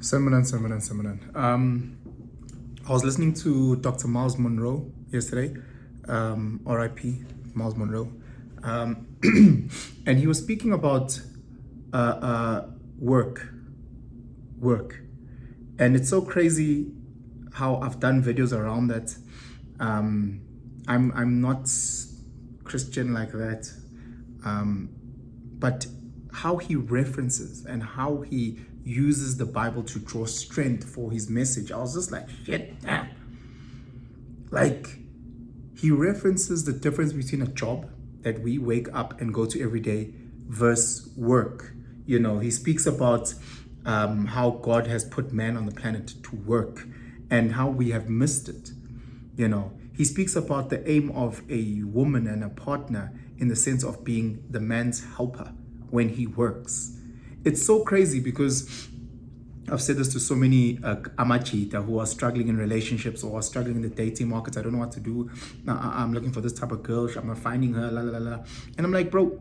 Seminar. I was listening to Dr. Miles Monroe yesterday, RIP, Miles Monroe, and he was speaking about work, and it's so crazy how I've done videos around that. I'm not Christian like that, but how he references and how he uses the Bible to draw strength for his message, I was just like, shit, damn. Like, he references the difference between a job that we wake up and go to every day versus work. You know, he speaks about how God has put man on the planet to work and how we have missed it. You know, he speaks about the aim of a woman and a partner in the sense of being the man's helper when he works. It's so crazy because I've said this to so many amachita who are struggling in relationships or are struggling in the dating markets. I don't know what to do. I'm looking for this type of girl. I'm not finding her, la, la, la, la. And I'm like, bro,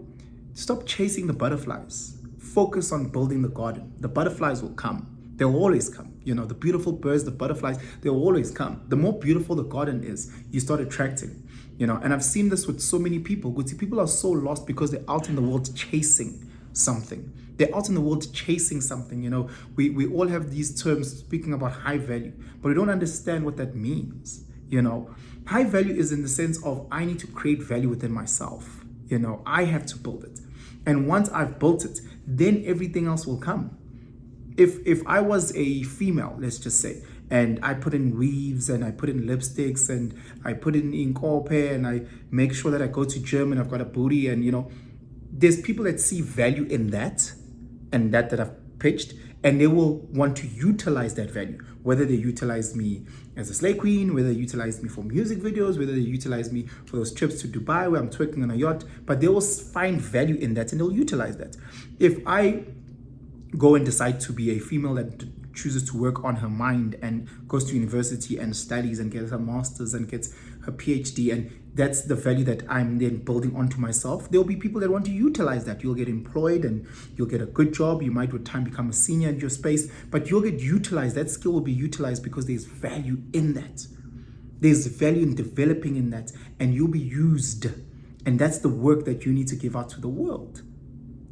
stop chasing the butterflies. Focus on building the garden. The butterflies will come. They'll always come. You know, the beautiful birds, the butterflies, they'll always come. The more beautiful the garden is, you start attracting. You know, and I've seen this with so many people. People are so lost because they're out in the world chasing something. They're out in the world chasing something. You know, we all have these terms speaking about high value, but we don't understand what that means. You know, high value is in the sense of I need to create value within myself. You know, I have to build it. And once I've built it, then everything else will come. If I was a female, let's just say, and I put in weaves and I put in lipsticks and I put in inkope and I make sure that I go to gym and I've got a booty, and you know, there's people that see value in that and that I've pitched, and they will want to utilize that value, whether they utilize me as a slay queen, whether they utilize me for music videos, whether they utilize me for those trips to Dubai where I'm twerking on a yacht, but they will find value in that and they'll utilize that. If I go and decide to be a female that chooses to work on her mind and goes to university and studies and gets her master's and gets her PhD, and that's the value that I'm then building onto myself, there'll be people that want to utilize that. You'll get employed and you'll get a good job. You might with time become a senior in your space, but you'll get utilized. That skill will be utilized because there's value in that. There's value in developing in that, and you'll be used. And that's the work that you need to give out to the world.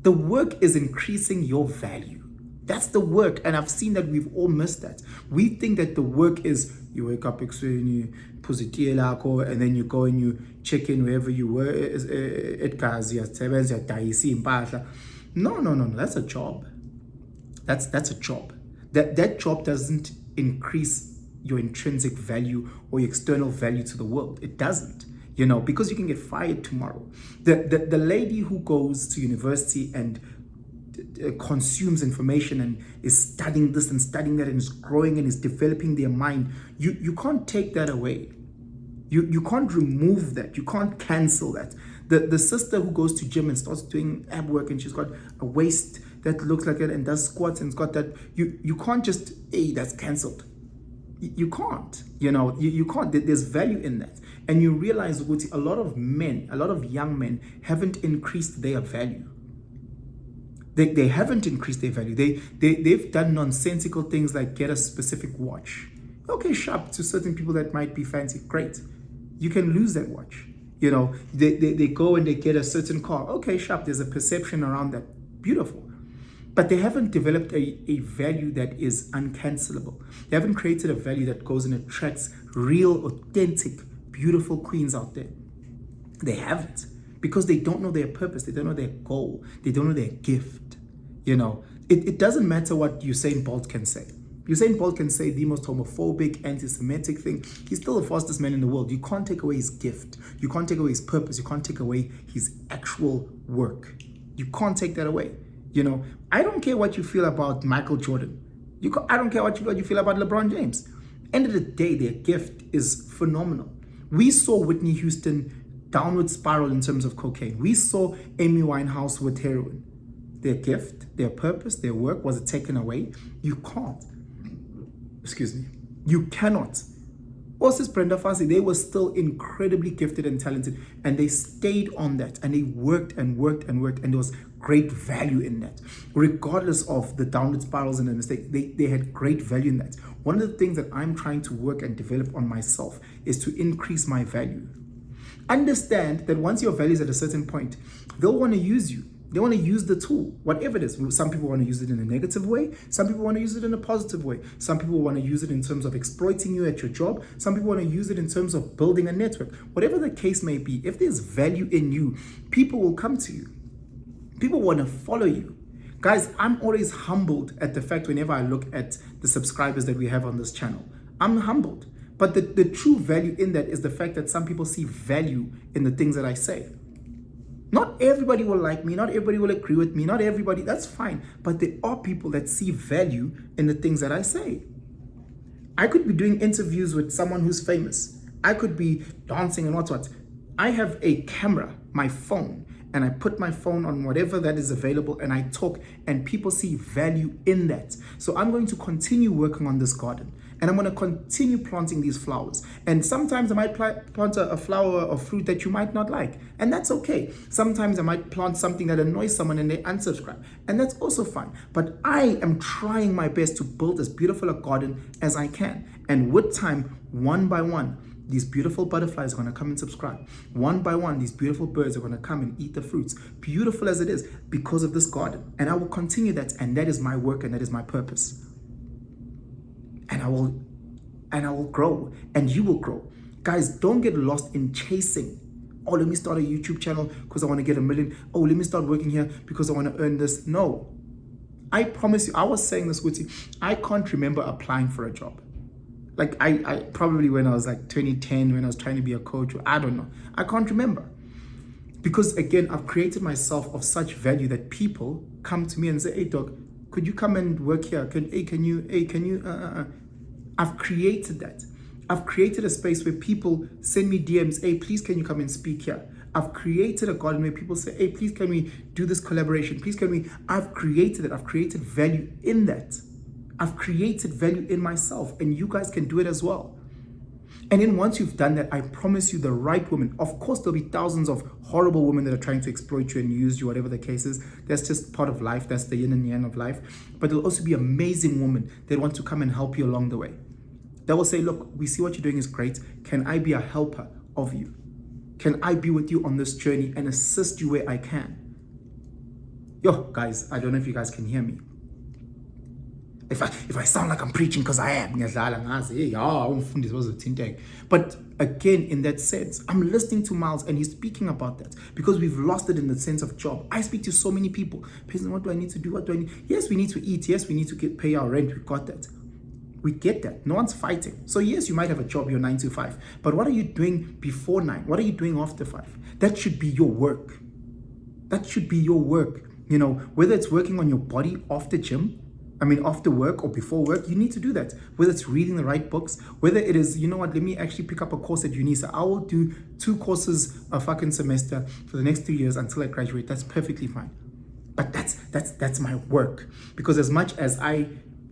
The work is increasing your value. That's the work. And I've seen that we've all missed that. We think that the work is you wake up and you and then you go and you check in wherever you were. No. That's a job. That's a job. That job doesn't increase your intrinsic value or your external value to the world. It doesn't. You know, because you can get fired tomorrow. The lady who goes to university and consumes information and is studying this and studying that and is growing and is developing their mind, you can't take that away. You can't remove that. You can't cancel that. The sister who goes to gym and starts doing ab work and she's got a waist that looks like it and does squats and it's got that, you can't just, hey, that's cancelled. You can't, you know, you can't. There's value in that. And you realize a lot of men, a lot of young men haven't increased their value. They haven't increased their value. They've done nonsensical things like get a specific watch. Okay, sharp to certain people that might be fancy. Great. You can lose that watch. You know, they go and they get a certain car. Okay, sharp. There's a perception around that. Beautiful. But they haven't developed a value that is uncancelable. They haven't created a value that goes and attracts real, authentic, beautiful queens out there. They haven't, because they don't know their purpose. They don't know their goal. They don't know their gift. You know, it doesn't matter what Usain Bolt can say. Usain Bolt can say the most homophobic, anti-Semitic thing. He's still the fastest man in the world. You can't take away his gift. You can't take away his purpose. You can't take away his actual work. You can't take that away. You know, I don't care what you feel about Michael Jordan. I don't care what you feel about LeBron James. End of the day, their gift is phenomenal. We saw Whitney Houston downward spiral in terms of cocaine. We saw Amy Winehouse with heroin. Their gift, their purpose, their work, was it taken away? You can't. Excuse me. You cannot. Also, Brenda Fassie, they were still incredibly gifted and talented, and they stayed on that, and they worked and worked and worked, and there was great value in that. Regardless of the downward spirals and the mistakes, they had great value in that. One of the things that I'm trying to work and develop on myself is to increase my value. Understand that once your value is at a certain point, they'll want to use you. They want to use the tool, whatever it is. Some people want to use it in a negative way. Some people want to use it in a positive way. Some people want to use it in terms of exploiting you at your job. Some people want to use it in terms of building a network. Whatever the case may be, if there's value in you, people will come to you. People want to follow you. Guys, I'm always humbled at the fact whenever I look at the subscribers that we have on this channel. I'm humbled. But the true value in that is the fact that some people see value in the things that I say. Not everybody will like me, not everybody will agree with me, not everybody, that's fine. But there are people that see value in the things that I say. I could be doing interviews with someone who's famous. I could be dancing and what. I have a camera, my phone, and I put my phone on whatever that is available and I talk and people see value in that. So I'm going to continue working on this garden. And I'm going to continue planting these flowers. And sometimes I might plant a flower or fruit that you might not like. And that's okay. Sometimes I might plant something that annoys someone and they unsubscribe. And that's also fine. But I am trying my best to build as beautiful a garden as I can. And with time, one by one, these beautiful butterflies are going to come and subscribe. One by one, these beautiful birds are going to come and eat the fruits. Beautiful as it is, because of this garden. And I will continue that. And that is my work and that is my purpose. And I will grow, and you will grow. Guys, don't get lost in chasing. Oh, let me start a YouTube channel because I want to get 1 million. Oh, let me start working here because I want to earn this. No. I promise you, I was saying this, Guti, I can't remember applying for a job. Like I probably when I was like 2010, when I was trying to be a coach, I don't know. I can't remember. Because again, I've created myself of such value that people come to me and say, hey, dog, could you come and work here? Can you? I've created that. I've created a space where people send me DMs, hey, please can you come and speak here? I've created a garden where people say, hey, please can we do this collaboration? Please can we? I've created it. I've created value in that. I've created value in myself, and you guys can do it as well. And then once you've done that, I promise you the right woman. Of course, there'll be thousands of horrible women that are trying to exploit you and use you, whatever the case is. That's just part of life. That's the yin and yang of life. But there'll also be amazing women that want to come and help you along the way. They will say, look, we see what you're doing is great. Can I be a helper of you? Can I be with you on this journey and assist you where I can? Yo, guys, I don't know if you guys can hear me. If I sound like I'm preaching, because I am. But again, in that sense, I'm listening to Miles and he's speaking about that because we've lost it in the sense of job. I speak to so many people. What do I need to do? What do I need? Yes, we need to eat. Yes, we need to pay our rent. We got that. We get that. No one's fighting. So yes, you might have a job, you're 9 to 5. But what are you doing before 9? What are you doing after 5? That should be your work. That should be your work. You know, whether it's working on your body after gym, after work or before work, you need to do that. Whether it's reading the right books, whether it is, you know what, let me actually pick up a course at UNISA. I will do 2 courses a fucking semester for the next 3 years until I graduate. That's perfectly fine. But that's my work. Because as much as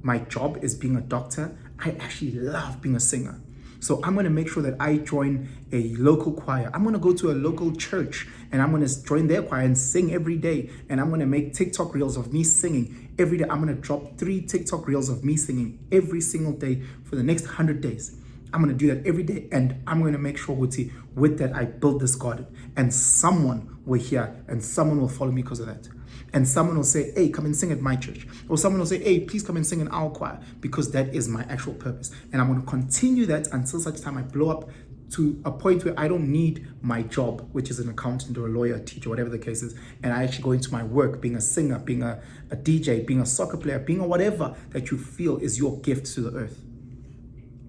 my job is being a doctor, I actually love being a singer. So I'm going to make sure that I join a local choir. I'm going to go to a local church and I'm going to join their choir and sing every day. And I'm going to make TikTok reels of me singing every day. I'm going to drop 3 TikTok reels of me singing every single day for the next 100 days. I'm going to do that every day. And I'm going to make sure with that, I build this garden. And someone will hear and someone will follow me because of that. And someone will say, hey, come and sing at my church. Or someone will say, hey, please come and sing in our choir, because that is my actual purpose. And I'm going to continue that until such time I blow up to a point where I don't need my job, which is an accountant or a lawyer, a teacher, whatever the case is. And I actually go into my work, being a singer, being a DJ, being a soccer player, being a whatever that you feel is your gift to the earth.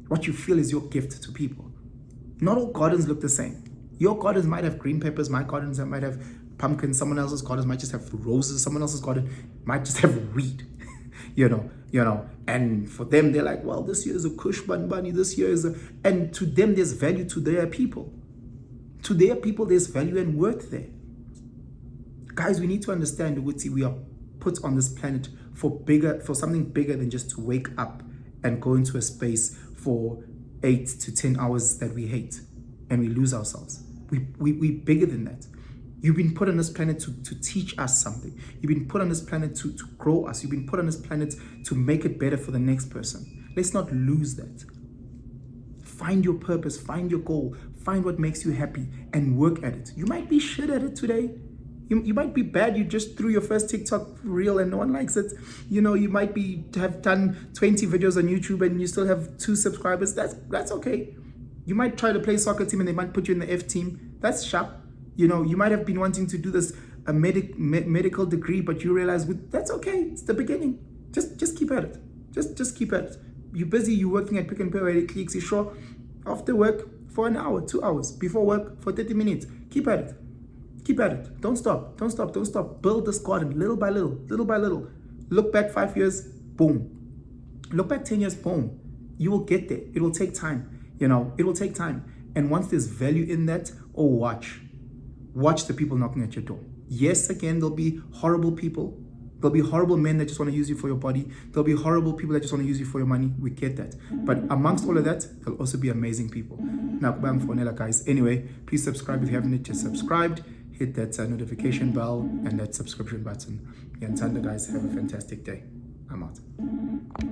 What you feel is your gift to people. Not all gardens look the same. Your gardens might have green peppers. My gardens might have pumpkins. Someone else's garden might just have roses. Someone else's garden might just have weed. you know. And for them, they're like, well, this year is a Kush Bunny. This year is and to them, there's value to their people. To their people, there's value and worth there. Guys, we need to understand, we are put on this planet for something bigger than just to wake up and go into a space for 8 to 10 hours that we hate and we lose ourselves. We bigger than that. You've been put on this planet to teach us something. You've been put on this planet to grow us. You've been put on this planet to make it better for the next person. Let's not lose that. Find your purpose, find your goal, find what makes you happy, and work at it. You might be shit at it today. You might be bad. You just threw your first TikTok reel and no one likes it. You might have done 20 videos on YouTube and you still have 2 subscribers. That's okay. You might try to play soccer team and they might put you in the F team. That's sharp. You might have been wanting to do this medical degree, but you realize that's okay. It's the beginning. Just keep at it. Just keep at it. You're busy. You're working at Pick n Pay or at Clicks. You're sure after work for an hour, 2 hours, before work for 30 minutes. Keep at it. Keep at it. Don't stop. Don't stop. Don't stop. Build this garden little by little, little by little. Look back 5 years, boom. Look back 10 years, boom. You will get there. It will take time. It will take time. And once there's value in that, watch the people knocking at your door. Yes, again, there'll be horrible people. There'll be horrible men that just want to use you for your body. There'll be horrible people that just want to use you for your money. We get that. But amongst all of that, there'll also be amazing people. Now, guys. Anyway, please subscribe if you haven't yet subscribed. Hit that notification bell and that subscription button. And guys, have a fantastic day. I'm out.